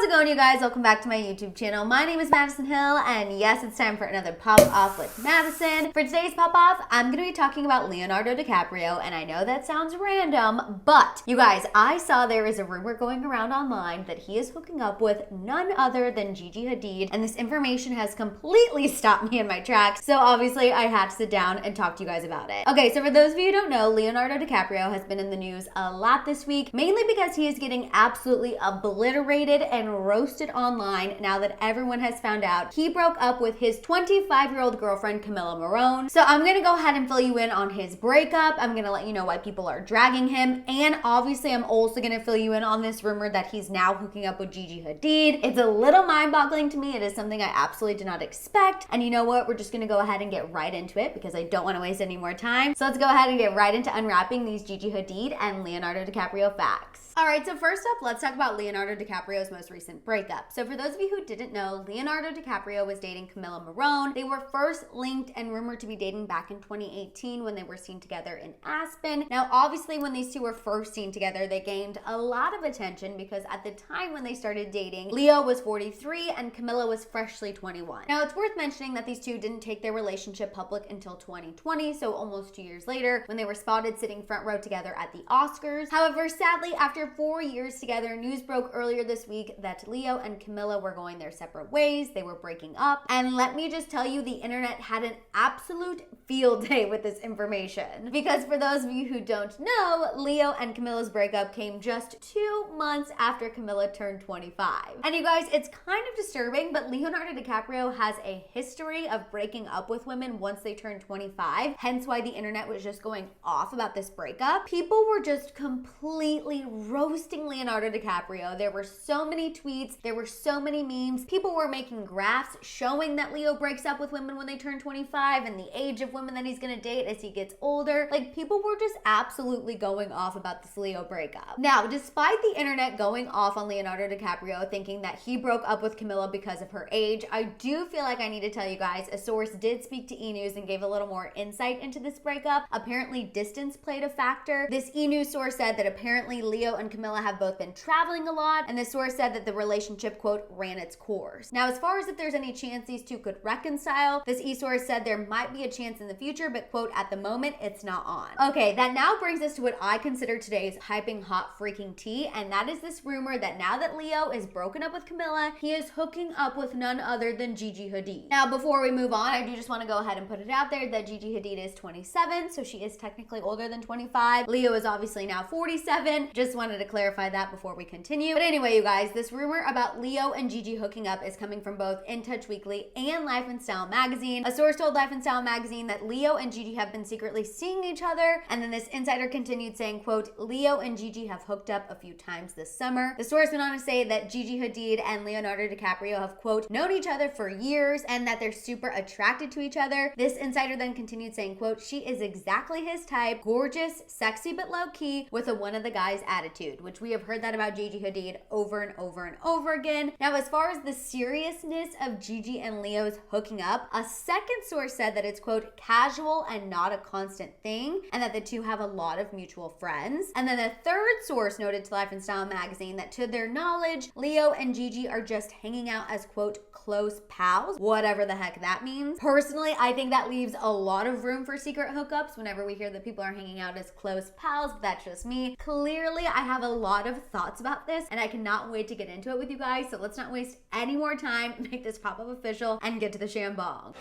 it going, you guys? Welcome back to my YouTube channel. My name is Maddison Hill, and yes, it's time for another Pop Off with Maddison. For today's Pop Off, I'm going to be talking about Leonardo DiCaprio, and I know that sounds random, but you guys, I saw there is a rumor going around online that he is hooking up with none other than Gigi Hadid, and this information has completely stopped me in my tracks, so obviously I had to sit down and talk to you guys about it. Okay, so for those of you who don't know, Leonardo DiCaprio has been in the news a lot this week, mainly because he is getting absolutely obliterated and roasted online now that everyone has found out he broke up with his 25-year-old girlfriend, Camila Morrone. So I'm gonna go ahead and fill you in on his breakup. I'm gonna let you know why people are dragging him. And obviously I'm also gonna fill you in on this rumor that he's now hooking up with Gigi Hadid. It's a little mind-boggling to me. It is something I absolutely did not expect. And you know what? We're just gonna go ahead and get right into it because I don't wanna waste any more time. So let's go ahead and get right into unwrapping these Gigi Hadid and Leonardo DiCaprio facts. All right, so first up, let's talk about Leonardo DiCaprio's most recent breakup. So for those of you who didn't know, Leonardo DiCaprio was dating Camila Morrone. They were first linked and rumored to be dating back in 2018 when they were seen together in Aspen. Now, obviously, when these two were first seen together, they gained a lot of attention because at the time when they started dating, Leo was 43 and Camila was freshly 21. Now, it's worth mentioning that these two didn't take their relationship public until 2020, so almost 2 years later, when they were spotted sitting front row together at the Oscars. However, sadly, after 4 years together, news broke earlier this week that Leo and Camila were going their separate ways. They were breaking up. And let me just tell you, the internet had an absolute field day with this information. Because for those of you who don't know, Leo and Camila's breakup came just 2 months after Camila turned 25. And you guys, it's kind of disturbing, but Leonardo DiCaprio has a history of breaking up with women once they turn 25, hence why the internet was just going off about this breakup. People were just completely roasting Leonardo DiCaprio. There were so many tweets, there were so many memes. People were making graphs showing that Leo breaks up with women when they turn 25 and the age of women that he's gonna date as he gets older. Like, people were just absolutely going off about this Leo breakup. Now, despite the internet going off on Leonardo DiCaprio thinking that he broke up with Camila because of her age, I do feel like I need to tell you guys, a source did speak to E! News and gave a little more insight into this breakup. Apparently, distance played a factor. This E! News source said that apparently Leo and Camila have both been traveling a lot, and the source said that the relationship, quote, ran its course. Now, as far as if there's any chance these two could reconcile, this e-source said there might be a chance in the future, but, quote, at the moment, it's not on. Okay, that now brings us to what I consider today's hyping hot freaking tea, and that is this rumor that now that Leo is broken up with Camila, he is hooking up with none other than Gigi Hadid. Now, before we move on, I do just want to go ahead and put it out there that Gigi Hadid is 27, so she is technically older than 25. Leo is obviously now 47. Just wanted to clarify that before we continue. But anyway, you guys, this rumor about Leo and Gigi hooking up is coming from both In Touch Weekly and Life and Style magazine. A source told Life and Style magazine that Leo and Gigi have been secretly seeing each other, and then this insider continued saying, quote, Leo and Gigi have hooked up a few times this summer. The source went on to say that Gigi Hadid and Leonardo DiCaprio have, quote, known each other for years and that they're super attracted to each other. This insider then continued saying, quote, she is exactly his type, gorgeous, sexy but low-key, with a one of the guys attitude, which we have heard that about Gigi Hadid over and over and over again. Now, as far as the seriousness of Gigi and Leo's hooking up, a second source said that it's, quote, casual and not a constant thing, and that the two have a lot of mutual friends. And then the third source noted to Life and Style magazine that to their knowledge, Leo and Gigi are just hanging out as, quote, close pals, whatever the heck that means. Personally, I think that leaves a lot of room for secret hookups whenever we hear that people are hanging out as close pals, but that's just me. Clearly, I have a lot of thoughts about this and I cannot wait to get into it with you guys, so let's not waste any more time, make this pop-up official, and get to the shambong.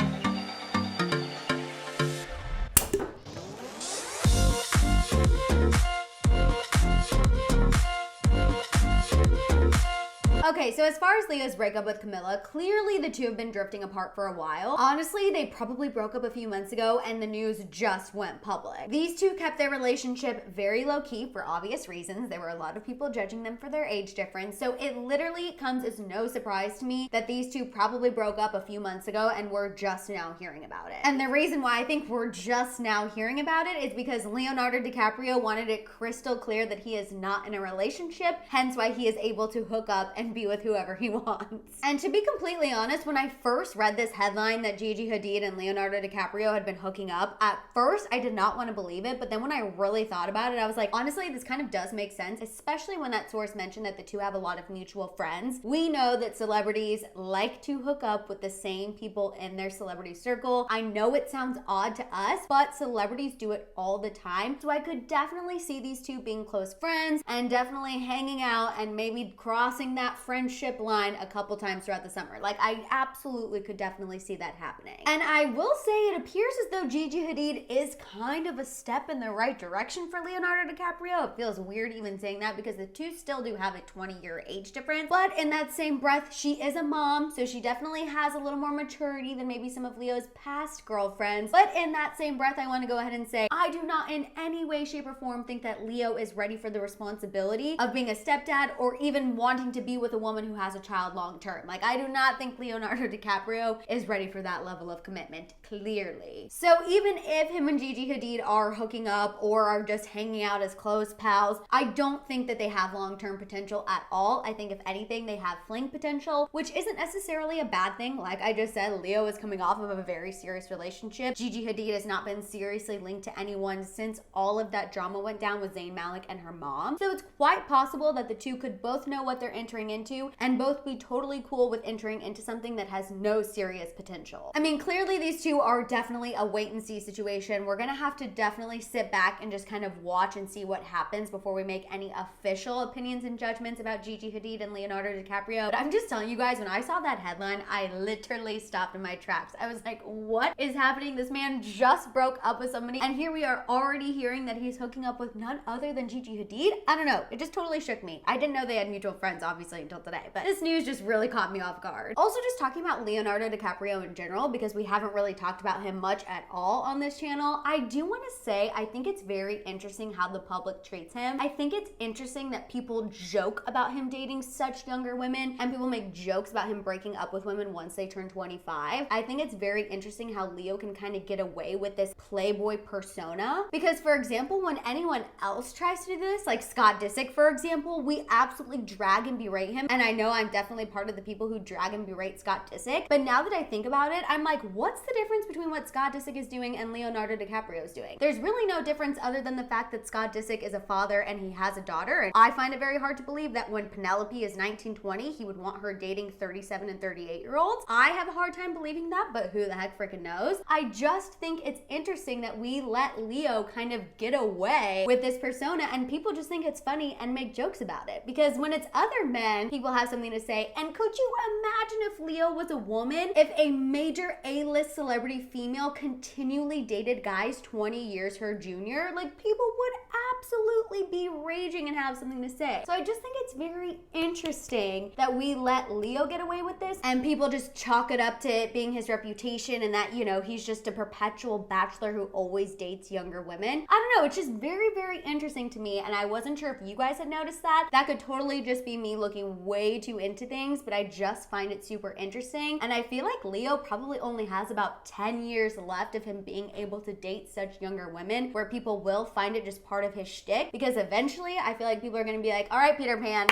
Okay, so as far as Leo's breakup with Camila, clearly the two have been drifting apart for a while. Honestly, they probably broke up a few months ago and the news just went public. These two kept their relationship very low-key for obvious reasons. There were a lot of people judging them for their age difference, so it literally comes as no surprise to me that these two probably broke up a few months ago and we're just now hearing about it. And the reason why I think we're just now hearing about it is because Leonardo DiCaprio wanted it crystal clear that he is not in a relationship, hence why he is able to hook up and be with whoever he wants. And to be completely honest, when I first read this headline that Gigi Hadid and Leonardo DiCaprio had been hooking up, at first I did not want to believe it, but then when I really thought about it, I was like, honestly, this kind of does make sense, especially when that source mentioned that the two have a lot of mutual friends. We know that celebrities like to hook up with the same people in their celebrity circle. I know it sounds odd to us, but celebrities do it all the time. So I could definitely see these two being close friends and definitely hanging out and maybe crossing that friendship line a couple times throughout the summer. Like, I absolutely could definitely see that happening. And I will say it appears as though Gigi Hadid is kind of a step in the right direction for Leonardo DiCaprio. It feels weird even saying that because the two still do have a 20-year age difference. But in that same breath, she is a mom, so she definitely has a little more maturity than maybe some of Leo's past girlfriends. But in that same breath, I want to go ahead and say, I do not in any way, shape, or form think that Leo is ready for the responsibility of being a stepdad or even wanting to be with a woman who has a child long term. Like, I do not think Leonardo DiCaprio is ready for that level of commitment, clearly. So even if him and Gigi Hadid are hooking up or are just hanging out as close pals, I don't think that they have long-term potential at all. I think if anything, they have fling potential, which isn't necessarily a bad thing. Like I just said, Leo is coming off of a very serious relationship. Gigi Hadid has not been seriously linked to anyone since all of that drama went down with Zayn Malik and her mom. So it's quite possible that the two could both know what they're entering into and both be totally cool with entering into something that has no serious potential. I mean, clearly these two are definitely a wait and see situation. We're gonna have to definitely sit back and just kind of watch and see what happens before we make any official opinions and judgments about Gigi Hadid and Leonardo DiCaprio. But I'm just telling you guys, when I saw that headline, I literally stopped in my tracks. I was like, what is happening? This man just broke up with somebody and here we are already hearing that he's hooking up with none other than Gigi Hadid. I don't know. It just totally shook me. I didn't know they had mutual friends, obviously, until today, but this news just really caught me off guard. Also, just talking about Leonardo DiCaprio in general, because we haven't really talked about him much at all on this channel, I do want to say I think it's very interesting how the public treats him. I think it's interesting that people joke about him dating such younger women and people make jokes about him breaking up with women once they turn 25. I think it's very interesting how Leo can kind of get away with this playboy persona because, for example, when anyone else tries to do this, like Scott Disick, for example, we absolutely drag and berate him. And I know I'm definitely part of the people who drag and berate Scott Disick. But now that I think about it, I'm like, what's the difference between what Scott Disick is doing and Leonardo DiCaprio is doing? There's really no difference other than the fact that Scott Disick is a father and he has a daughter. And I find it very hard to believe that when Penelope is 19, 20, he would want her dating 37 and 38-year-olds. I have a hard time believing that, but who the heck freaking knows? I just think it's interesting that we let Leo kind of get away with this persona and people just think it's funny and make jokes about it. Because when it's other men, people have something to say. And could you imagine if Leo was a woman? If a major A-list celebrity female continually dated guys 20 years her junior, like people would absolutely be raging and have something to say. So I just think it's very interesting that we let Leo get away with this and people just chalk it up to it being his reputation and that, you know, he's just a perpetual bachelor who always dates younger women. I don't know, it's just very, very interesting to me and I wasn't sure if you guys had noticed that. That could totally just be me looking way too into things, but I just find it super interesting and I feel like Leo probably only has about 10 years left of him being able to date such younger women where people will find it just part of his shtick because eventually I feel like people are gonna be like, all right, Peter Pan,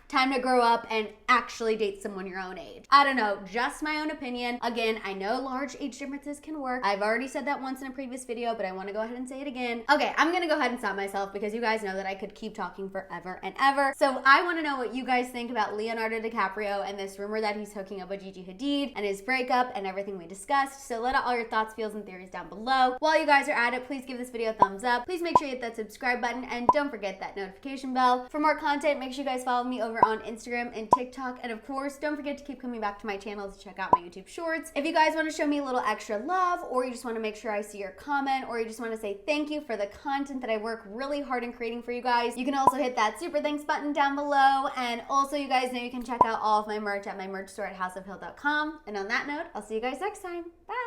time to grow up and actually date someone your own age. I don't know, just my own opinion. Again, I know large age differences can work. I've already said that once in a previous video, but I want to go ahead and say it again. Okay, I'm gonna go ahead and stop myself because you guys know that I could keep talking forever and ever. So I want to know what you guys think about Leonardo DiCaprio and this rumor that he's hooking up with Gigi Hadid and his breakup and everything we discussed. So let out all your thoughts, feels, and theories down below. While you guys are at it, please give this video a thumbs up. Please make sure you hit that subscribe button and don't forget that notification bell. For more content, make sure you guys follow me over on Instagram and TikTok, and of course don't forget to keep coming back to my channel to check out my YouTube shorts. If you guys want to show me a little extra love, or you just want to make sure I see your comment, or you just want to say thank you for the content that I work really hard in creating for you guys, you can also hit that super thanks button down below. And also you guys know you can check out all of my merch at my merch store at houseofhill.com. And on that note, I'll see you guys next time. Bye.